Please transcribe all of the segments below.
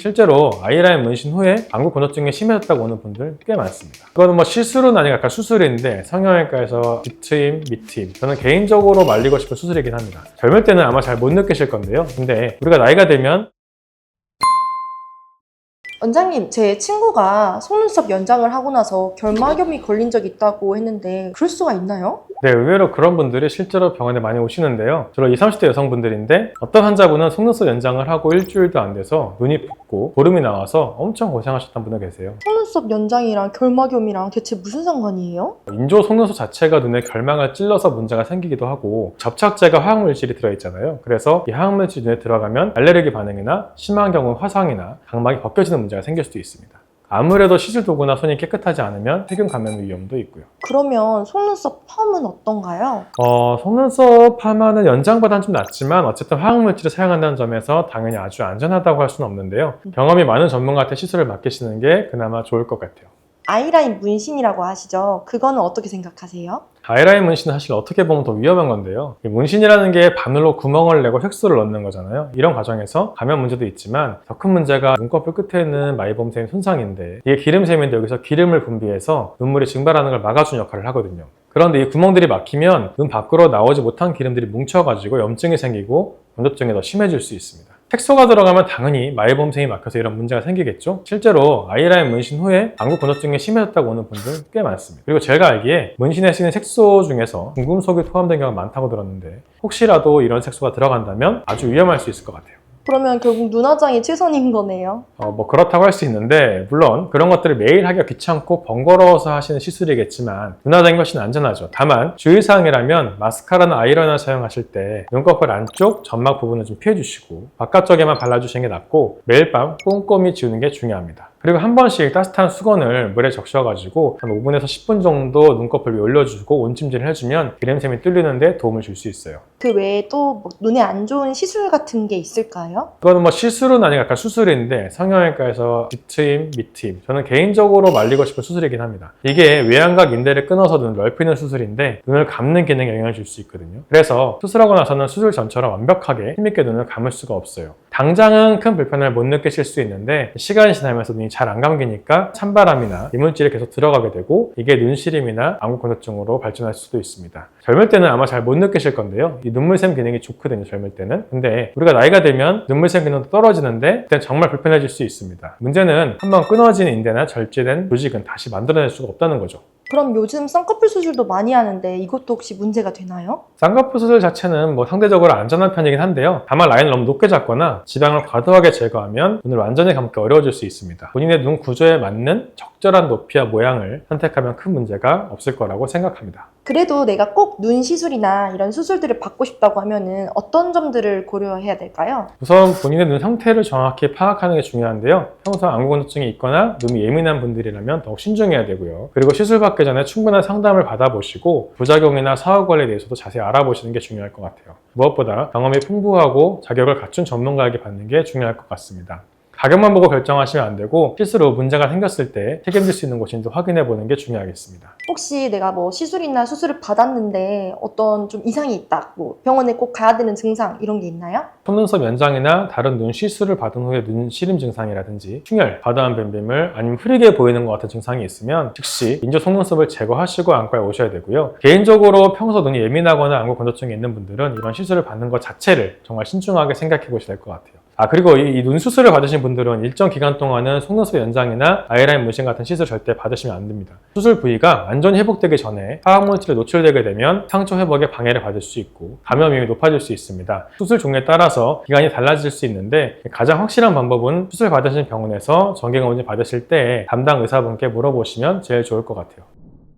실제로 아이라인 문신 후에 안구 건조증이 심해졌다고 오는 분들 꽤 많습니다. 그거는 뭐 시술은 아니고 약간 수술인데 성형외과에서 뒷트임, 밑트임, 저는 개인적으로 말리고 싶은 수술이긴 합니다. 젊을 때는 아마 잘 못 느끼실 건데요. 근데 우리가 나이가 되면 원장님, 제 친구가 속눈썹 연장을 하고 나서 결막염이 걸린 적이 있다고 했는데 그럴 수가 있나요? 네, 의외로 그런 분들이 실제로 병원에 많이 오시는데요. 주로 20, 30대 여성분들인데 어떤 환자분은 속눈썹 연장을 하고 일주일도 안 돼서 눈이 붓고 보름이 나와서 엄청 고생하셨던 분도 계세요. 속눈썹 연장이랑 결막염이랑 대체 무슨 상관이에요? 인조 속눈썹 자체가 눈에 결막을 찔러서 문제가 생기기도 하고 접착제가 화학물질이 들어있잖아요. 그래서 이 화학물질이 눈에 들어가면 알레르기 반응이나 심한 경우 화상이나 각막이 벗겨지는 문제가 생길 수도 있습니다. 아무래도 시술 도구나 손이 깨끗하지 않으면 세균 감염 위험도 있고요. 그러면 속눈썹 펌은 어떤가요? 속눈썹 파마는 연장보다는 좀 낫지만 어쨌든 화학물질을 사용한다는 점에서 당연히 아주 안전하다고 할 수는 없는데요. 경험이 많은 전문가한테 시술을 맡기시는 게 그나마 좋을 것 같아요. 아이라인 문신이라고 하시죠? 그거는 어떻게 생각하세요? 아이라인 문신은 사실 어떻게 보면 더 위험한 건데요. 문신이라는 게 바늘로 구멍을 내고 획수를 넣는 거잖아요. 이런 과정에서 감염 문제도 있지만 더 큰 문제가 눈꺼풀 끝에 있는 마이범샘 손상인데 이게 기름샘인데 여기서 기름을 분비해서 눈물이 증발하는 걸 막아주는 역할을 하거든요. 그런데 이 구멍들이 막히면 눈 밖으로 나오지 못한 기름들이 뭉쳐가지고 염증이 생기고 건조증이 더 심해질 수 있습니다. 색소가 들어가면 당연히 마이범샘이 막혀서 이런 문제가 생기겠죠. 실제로 아이라인 문신 후에 안구 건조증이 심해졌다고 오는 분들 꽤 많습니다. 그리고 제가 알기에 문신에 쓰이는 색소 중에서 중금속이 포함된 경우가 많다고 들었는데 혹시라도 이런 색소가 들어간다면 아주 위험할 수 있을 것 같아요. 그러면 결국 눈화장이 최선인 거네요. 그렇다고 할 수 있는데 물론 그런 것들을 매일 하기가 귀찮고 번거로워서 하시는 시술이겠지만 눈화장이 훨씬 안전하죠. 다만 주의사항이라면 마스카라나 아이라이너 사용하실 때 눈꺼풀 안쪽 점막 부분을 좀 피해 주시고 바깥쪽에만 발라주시는 게 낫고 매일 밤 꼼꼼히 지우는 게 중요합니다. 그리고 한 번씩 따뜻한 수건을 물에 적셔가지고 한 5분에서 10분 정도 눈꺼풀 위에 올려주고 온찜질을 해주면 기름샘이 뚫리는 데 도움을 줄 수 있어요. 그 외에 또 눈에 안 좋은 시술 같은 게 있을까요? 그거는 뭐 시술은 아니고 약간 수술인데 성형외과에서 뒷트임, 밑트임, 저는 개인적으로 말리고 싶은 수술이긴 합니다. 이게 외양각 인대를 끊어서 눈을 넓히는 수술인데 눈을 감는 기능에 영향을 줄 수 있거든요. 그래서 수술하고 나서는 수술 전처럼 완벽하게 힘있게 눈을 감을 수가 없어요. 당장은 큰 불편을 못 느끼실 수 있는데 시간이 지나면서 눈이 잘 안 감기니까 찬바람이나 이물질이 계속 들어가게 되고 이게 눈시림이나 안구 건조증으로 발전할 수도 있습니다. 젊을 때는 아마 잘 못 느끼실 건데요. 이 눈물샘 기능이 좋거든요, 젊을 때는. 근데 우리가 나이가 되면 눈물샘 기능도 떨어지는데 그때 정말 불편해질 수 있습니다. 문제는 한번 끊어진 인대나 절제된 조직은 다시 만들어낼 수가 없다는 거죠. 그럼 요즘 쌍꺼풀 수술도 많이 하는데 이것도 혹시 문제가 되나요? 쌍꺼풀 수술 자체는 상대적으로 안전한 편이긴 한데요. 다만 라인을 너무 높게 잡거나 지방을 과도하게 제거하면 눈을 완전히 감기 어려워질 수 있습니다. 본인의 눈 구조에 맞는 적절한 높이와 모양을 선택하면 큰 문제가 없을 거라고 생각합니다. 그래도 내가 꼭 눈 시술이나 이런 수술들을 받고 싶다고 하면은 어떤 점들을 고려해야 될까요? 우선 본인의 눈 상태를 정확히 파악하는 게 중요한데요. 평소 안구 건조증이 있거나 눈이 예민한 분들이라면 더욱 신중해야 되고요. 그리고 시술 받기 전에 충분한 상담을 받아보시고 부작용이나 사후 관리에 대해서도 자세히 알아보시는 게 중요할 것 같아요. 무엇보다 경험이 풍부하고 자격을 갖춘 전문가에게 받는 게 중요할 것 같습니다. 가격만 보고 결정하시면 안 되고 실수로 문제가 생겼을 때 책임질 수 있는 곳인지 확인해 보는 게 중요하겠습니다. 혹시 내가 시술이나 수술을 받았는데 어떤 좀 이상이 있다, 병원에 꼭 가야 되는 증상 이런 게 있나요? 속눈썹 연장이나 다른 눈 시술을 받은 후에 눈 시림 증상이라든지 충혈, 과도한 뱀뱀을 아니면 흐리게 보이는 것 같은 증상이 있으면 즉시 인조 속눈썹을 제거하시고 안과에 오셔야 되고요. 개인적으로 평소 눈이 예민하거나 안구 건조증이 있는 분들은 이런 시술을 받는 것 자체를 정말 신중하게 생각해 보셔야 될 것 같아요. 그리고 이 눈 수술을 받으신 분들은 일정 기간 동안은 속눈썹 연장이나 아이라인 문신 같은 시술 절대 받으시면 안 됩니다. 수술 부위가 완전히 회복되기 전에 화학물질에 노출되게 되면 상처 회복에 방해를 받을 수 있고 감염 위험이 높아질 수 있습니다. 수술 종류에 따라서 기간이 달라질 수 있는데 가장 확실한 방법은 수술 받으신 병원에서 정기검진 받으실 때 담당 의사분께 물어보시면 제일 좋을 것 같아요.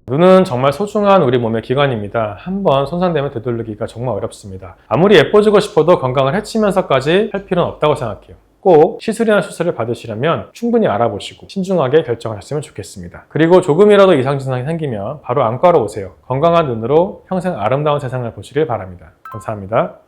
눈은 정말 소중한 우리 몸의 기관입니다. 한번 손상되면 되돌리기가 정말 어렵습니다. 아무리 예뻐지고 싶어도 건강을 해치면서까지 할 필요는 없다고 생각해요. 꼭 시술이나 수술을 받으시려면 충분히 알아보시고 신중하게 결정을 하셨으면 좋겠습니다. 그리고 조금이라도 이상 증상이 생기면 바로 안과로 오세요. 건강한 눈으로 평생 아름다운 세상을 보시길 바랍니다. 감사합니다.